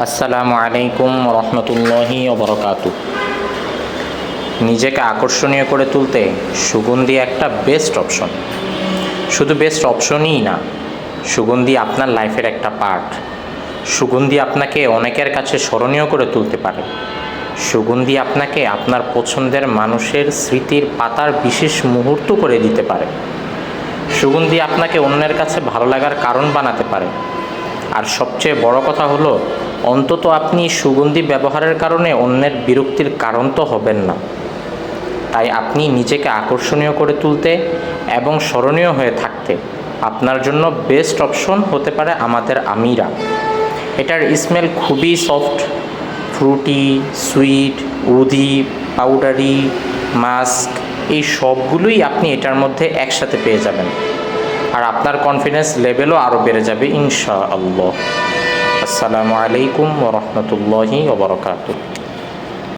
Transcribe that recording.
আসসালামু আলাইকুম রহমতুল্লাহি ওবরাকাতু। নিজেকে আকর্ষণীয় করে তুলতে সুগন্ধি একটা বেস্ট অপশন। শুধু বেস্ট অপশনই না, সুগন্ধি আপনার লাইফের একটা পার্ট। সুগন্ধি আপনাকে অনেকের কাছে স্মরণীয় করে তুলতে পারে। সুগন্ধি আপনাকে আপনার পছন্দের মানুষের স্মৃতির পাতার বিশেষ মুহূর্ত করে দিতে পারে। সুগন্ধি আপনাকে অন্যের কাছে ভালো লাগার কারণ বানাতে পারে। আর সবচেয়ে বড় কথা হলো, অন্তত আপনি সুগন্ধি ব্যবহারের কারণে অন্যের বিরক্তির কারণ তো হবেন না। তাই আপনি নিজেকে আকর্ষণীয় করে তুলতে এবং স্মরণীয় হয়ে থাকতে আপনার জন্য বেস্ট অপশন হতে পারে আমাদের আমিরা। এটার স্মেল খুবই soft, fruity, sweet, oudy, powdery, musk, এই সবগুলোই আপনি এটার মধ্যে একসাথে পেয়ে যাবেন। আর আপনার কনফিডেন্স লেভেলও আরও বেড়ে যাবে ইনশাআল্লাহ। আসসালামু আলাইকুম ওয়া রাহমাতুল্লাহি ওয়া বারাকাতুহু।